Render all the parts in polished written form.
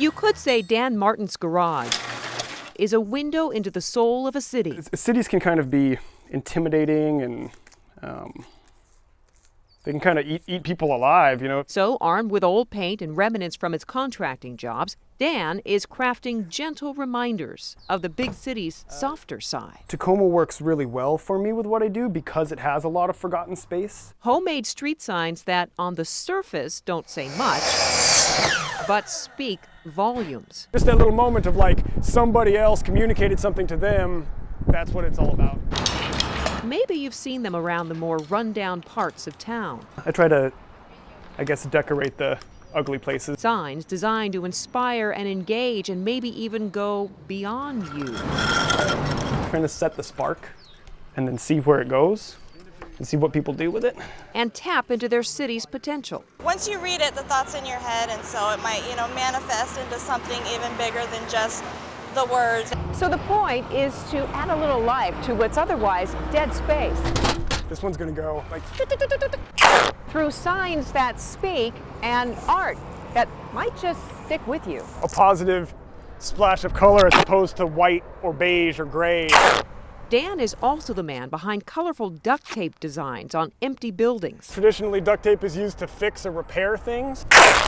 You could say Dan Martin's garage is a window into the soul of a city. Cities can kind of be intimidating, and they can kind of eat people alive, you know. So, armed with old paint and remnants from his contracting jobs, Dan is crafting gentle reminders of the big city's softer side. Tacoma works really well for me with what I do because it has a lot of forgotten space. Homemade street signs that, on the surface, don't say much, but speak volumes. Just that little moment of like somebody else communicated something to them, that's what it's all about. Maybe you've seen them around the more rundown parts of town. I try to, I guess, decorate the ugly places. Signs designed to inspire and engage and maybe even go beyond you. Trying to set the spark and then see where it goes and see what people do with it. And tap into their city's potential. Once you read it, the thought's in your head, and so it might, manifest into something even bigger than just the words. So the point is to add a little life to what's otherwise dead space. This one's gonna go like through signs that speak and art that might just stick with you. a positive splash of color as opposed to white or beige or gray. Dan is also the man behind colorful duct tape designs on empty buildings. Traditionally, duct tape is used to fix or repair things.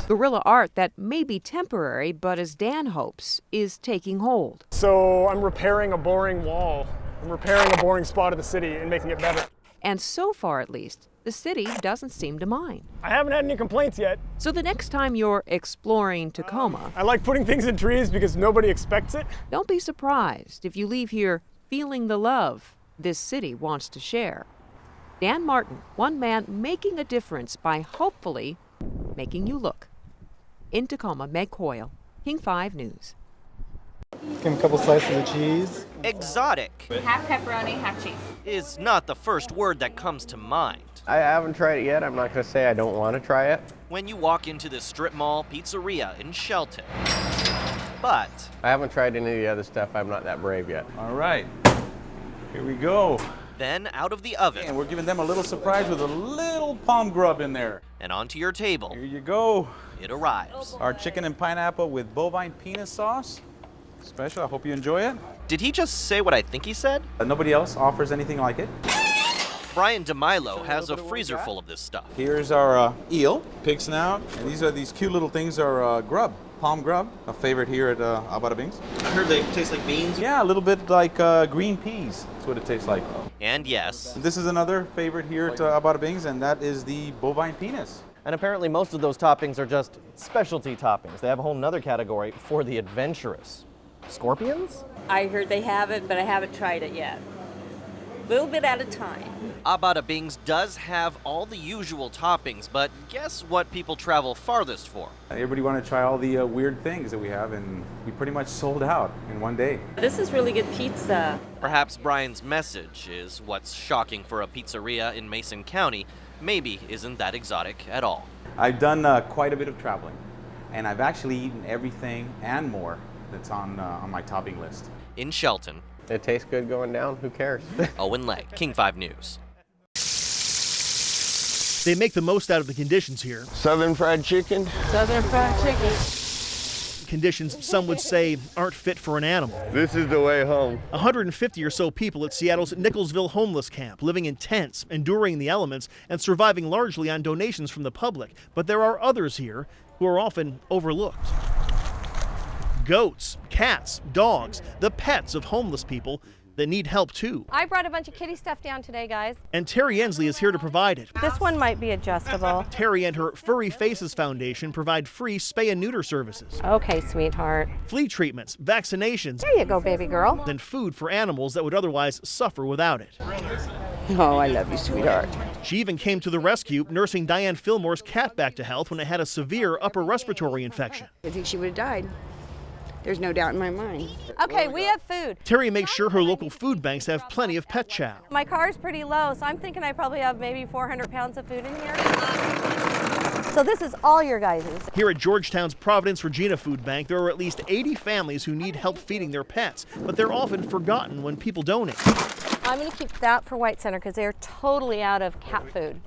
Guerrilla art that may be temporary, but as Dan hopes, is taking hold. So I'm repairing a boring wall. I'm repairing a boring spot of the city and making it better. And so far, at least, the city doesn't seem to mind. I haven't had any complaints yet. So the next time you're exploring Tacoma, I like putting things in trees because nobody expects it. don't be surprised if you leave here feeling the love this city wants to share. Dan Martin, one man making a difference by hopefully making you look. In Tacoma, Meg Coyle, King 5 News. Give him a couple slices of cheese. Exotic Half pepperoni, half cheese. is not the first word that comes to mind I haven't tried it yet. I'm not going to say I don't want to try it. when you walk into this strip mall pizzeria in Shelton. But I haven't tried any of the other stuff. I'm not that brave yet. All right, here we go. then out of the oven And we're giving them a little surprise with a little palm grub in there. and onto your table, Here you go. it arrives. Our chicken and pineapple with bovine peanut sauce. Special, I hope you enjoy it. Did he just say what I think he said? Nobody else offers anything like it. Brian DeMilo has a freezer full of this stuff. Here's our eel, pig snout, and these cute little things are grub, palm grub, a favorite here at Abada Bings. I heard they taste like beans. Yeah, a little bit like green peas. That's what it tastes like. And yes, This is another favorite here at Abada Bings, and that is the bovine penis. And apparently most of those toppings are just specialty toppings. They have a whole nother category for the adventurous. Scorpions? I heard they have it, but I haven't tried it yet. A little bit at a time. Abada Bings does have all the usual toppings, but guess what people travel farthest for? Everybody want to try all the weird things that we have, and we pretty much sold out in one day. This is really good pizza. Perhaps Brian's message is what's shocking for a pizzeria in Mason County maybe isn't that exotic at all. I've done quite a bit of traveling, and I've actually eaten everything and more that's on my topping list. In Shelton, It tastes good going down. Who cares? Owen Legg, King 5 News. They make the most out of the conditions here. Southern fried chicken. Southern fried chicken. Conditions some would say aren't fit for an animal. This is the way home. 150 or so people at Seattle's Nicholsville homeless camp, living in tents, enduring the elements, and surviving largely on donations from the public. But there are others here who are often overlooked. Goats, cats, dogs, the pets of homeless people that need help too. I brought a bunch of kitty stuff down today, guys. And Terry Ensley is here to provide it. This one might be adjustable. Terry and her Furry Faces Foundation provide free spay and neuter services, Okay, sweetheart. flea treatments, vaccinations, There you go, baby girl. and food for animals that would otherwise suffer without it. Oh, I love you, sweetheart. She even came to the rescue, nursing Diane Fillmore's cat back to health when it had a severe upper respiratory infection. I think she would have died. There's no doubt in my mind. Okay, we have food. Terry makes sure her local food banks have plenty of pet chow. My car's pretty low, so I'm thinking I probably have maybe 400 pounds of food in here. So this is all your guys's. Here at Georgetown's Providence Regina Food Bank, there are at least 80 families who need help feeding their pets, but they're often forgotten when people donate. I'm going to keep that for White Center because they're totally out of cat food.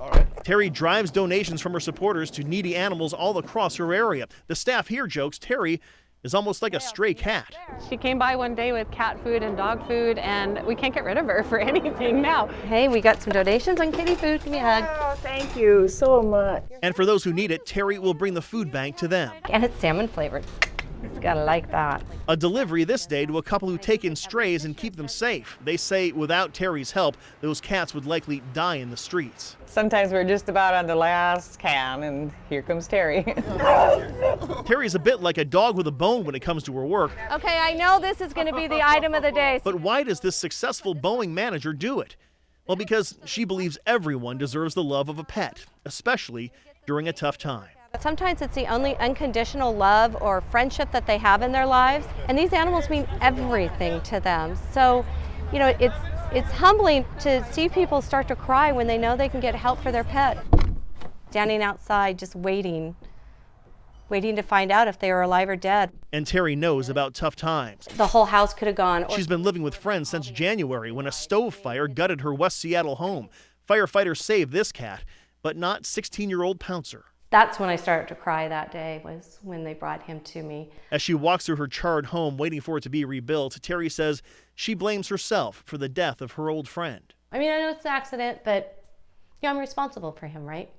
Terry drives donations from her supporters to needy animals all across her area. The staff here jokes Terry is almost like a stray cat. She came by one day with cat food and dog food, and we can't get rid of her for anything now. Hey, we got some donations on kitty food. Give me a hug. Oh, thank you so much. And for those who need it, Terry will bring the food bank to them. And it's salmon flavored. It's gotta like that. A delivery this day to a couple who take in strays and keep them safe. They say without Terry's help, those cats would likely die in the streets. Sometimes we're just about on the last can, and here comes Terry. Terry's a bit like a dog with a bone when it comes to her work. Okay, I know this is gonna be the item of the day. But why does this successful Boeing manager do it? Well, because she believes everyone deserves the love of a pet, especially during a tough time. Sometimes it's the only unconditional love or friendship that they have in their lives, and these animals mean everything to them. So, you know, it's humbling to see people start to cry when they know they can get help for their pet. Standing outside just waiting to find out if they were alive or dead. And Terry knows about tough times. The whole house could have gone. She's been living with friends since January when a stove fire gutted her West Seattle home. Firefighters saved this cat, but not 16-year-old Pouncer. That's when I started to cry that day, was when they brought him to me. As she walks through her charred home waiting for it to be rebuilt, Terry says she blames herself for the death of her old friend. I mean, I know it's an accident, but you know, I'm responsible for him, right?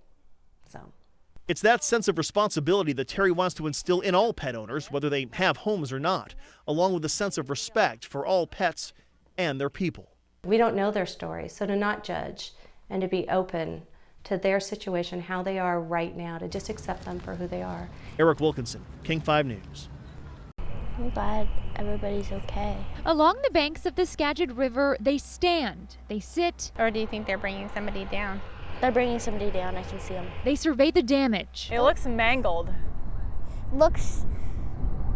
So. It's that sense of responsibility that Terry wants to instill in all pet owners, whether they have homes or not, along with a sense of respect for all pets and their people. We don't know their story, so to not judge and to be open to their situation, how they are right now, to just accept them for who they are. Eric Wilkinson, King 5 News. I'm glad everybody's okay. Along the banks of the Skagit River, they stand, they sit. Or do you think they're bringing somebody down? They're bringing somebody down, I can see them. They survey the damage. It looks mangled. Looks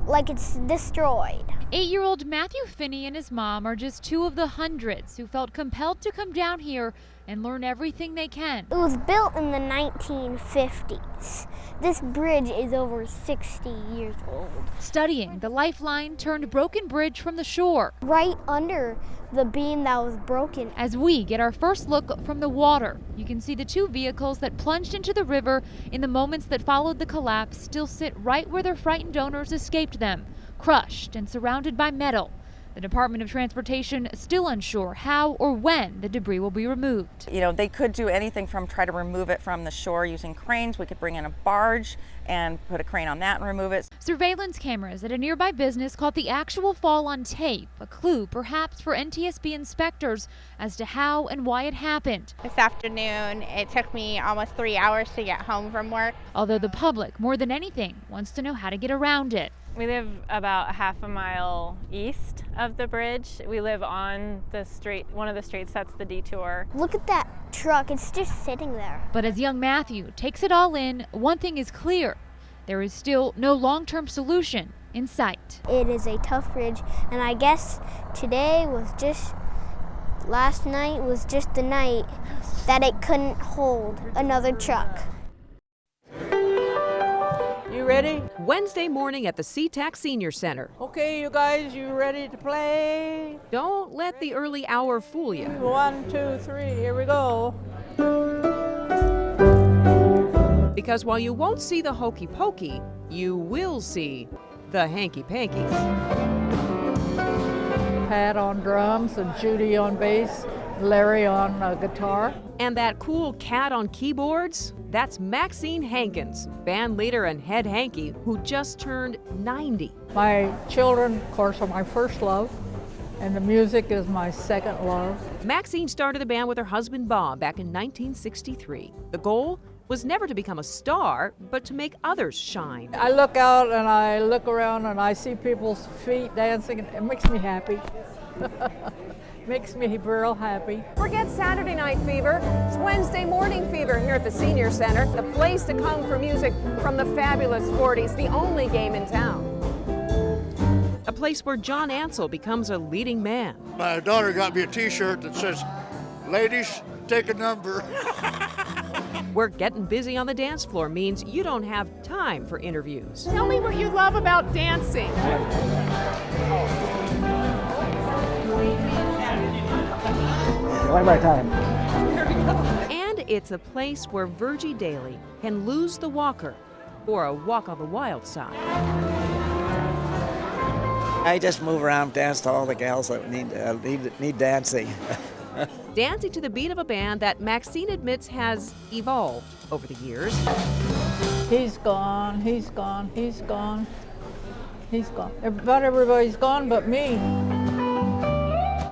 like it's destroyed. 8-year-old Matthew Finney and his mom are just two of the hundreds who felt compelled to come down here and learn everything they can. It was built in the 1950s. This bridge is over 60 years old. Studying the lifeline turned broken bridge from the shore. Right under the beam that was broken. As we get our first look from the water, you can see the two vehicles that plunged into the river in the moments that followed the collapse still sit right where their frightened owners escaped them, crushed and surrounded by metal. The Department of Transportation still unsure how or when the debris will be removed. You know, they could do anything from try to remove it from the shore using cranes. We could bring in a barge and put a crane on that and remove it. Surveillance cameras at a nearby business caught the actual fall on tape, a clue perhaps for NTSB inspectors as to how and why it happened. This afternoon, it took me almost 3 hours to get home from work. Although the public, more than anything, wants to know how to get around it. We live about half a mile east of the bridge. We live on the straight, one of the streets that's the detour. Look at that truck, it's just sitting there. But as young Matthew takes it all in, one thing is clear. There is still no long-term solution in sight. It is a tough bridge, and I guess last night was just the night that it couldn't hold another truck. You ready? Wednesday morning at the SeaTac Senior Center. Okay, you guys, you ready to play? Don't let the early hour fool you. 1, 2, 3, here we go. Because while you won't see the hokey pokey, you will see the hanky panky. Pat on drums and Judy on bass, Larry on guitar. And that cool cat on keyboards? That's Maxine Hankins, band leader and head hanky, who just turned 90. My children, of course, are my first love, and the music is my second love. Maxine started the band with her husband Bob back in 1963. The goal was never to become a star, but to make others shine. I look out and I look around and I see people's feet dancing, and it makes me happy. Makes me real happy. Forget Saturday night fever. It's Wednesday morning fever here at the Senior Center, the place to come for music from the fabulous 40s, the only game in town. A place where John Ansell becomes a leading man. My daughter got me a t-shirt that says, "Ladies, take a number." Where getting busy on the dance floor means you don't have time for interviews. Tell me what you love about dancing. One more time. And it's a place where Virgie Daly can lose the walker for a walk on the wild side. I just move around, dance to all the gals that need dancing. Dancing to the beat of a band that Maxine admits has evolved over the years. He's gone, he's gone, he's gone, he's gone. About everybody's gone but me.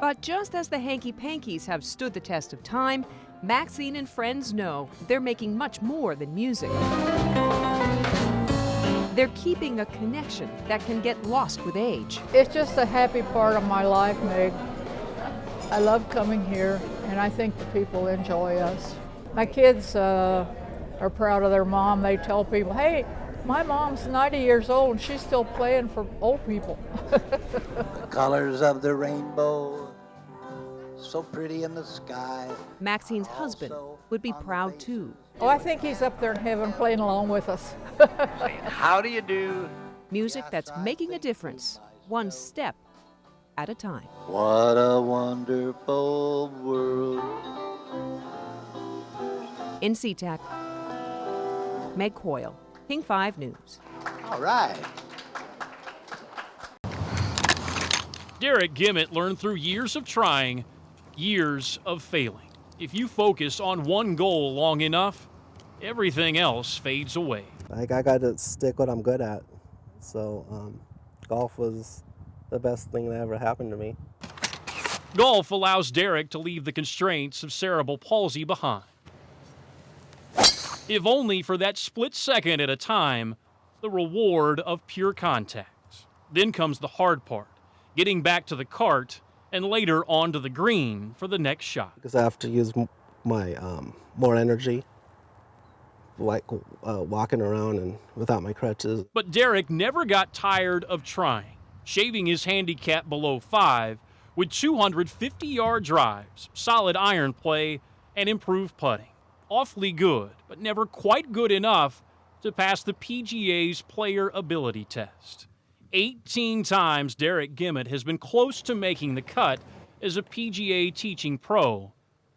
But just as the Hanky Pankies have stood the test of time, Maxine and friends know they're making much more than music. They're keeping a connection that can get lost with age. It's just a happy part of my life, Meg. I love coming here, and I think the people enjoy us. My kids are proud of their mom. They tell people, hey, my mom's 90 years old and she's still playing for old people. The colors of the rainbow, so pretty in the sky. Maxine's husband would be proud too. Oh, I think he's up there in heaven playing along with us. How do you do? Music that's making a difference, one step at a time. What a wonderful world. In SeaTac, Meg Coyle, King 5 News. All right. Derek Gimmett learned through years of trying, years of failing. If you focus on one goal long enough, everything else fades away. I got to stick what I'm good at. So golf was the best thing that ever happened to me. Golf allows Derek to leave the constraints of cerebral palsy behind. If only for that split second at a time, the reward of pure contact. Then comes the hard part, getting back to the cart and later onto the green for the next shot. Because I have to use my more energy, like walking around and without my crutches. But Derek never got tired of trying, shaving his handicap below 5 with 250-yard drives, solid iron play, and improved putting. Awfully good, but never quite good enough to pass the PGA's player ability test. 18 times Derek Gimmett has been close to making the cut as a PGA teaching pro.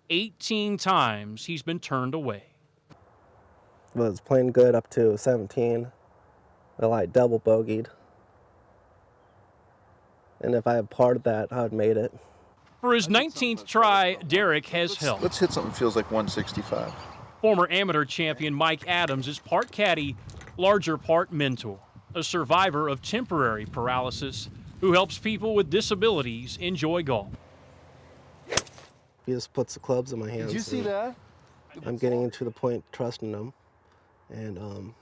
18 times he's been turned away. Was playing good up to 17. I like double bogeyed. And if I had part of that, I would have made it. For his 19th try, Derek has help. Let's hit something that feels like 165. Former amateur champion Mike Adams is part caddy, larger part mentor, a survivor of temporary paralysis who helps people with disabilities enjoy golf. He just puts the clubs in my hands. Did you see that? I'm getting into the point trusting them, and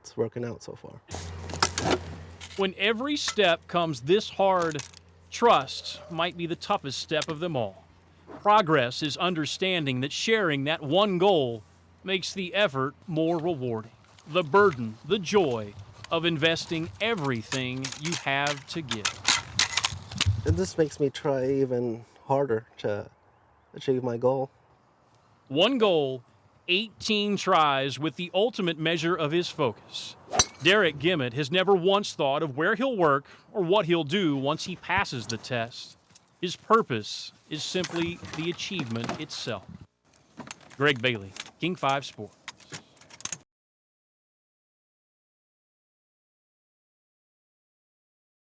it's working out so far. When every step comes this hard, trust might be the toughest step of them all. Progress is understanding that sharing that one goal makes the effort more rewarding. The burden, the joy of investing everything you have to give. And this makes me try even harder to achieve my goal. One goal, 18 tries with the ultimate measure of his focus. Derek Gimmett has never once thought of where he'll work or what he'll do once he passes the test. His purpose is simply the achievement itself. Greg Bailey, King 5 Sports.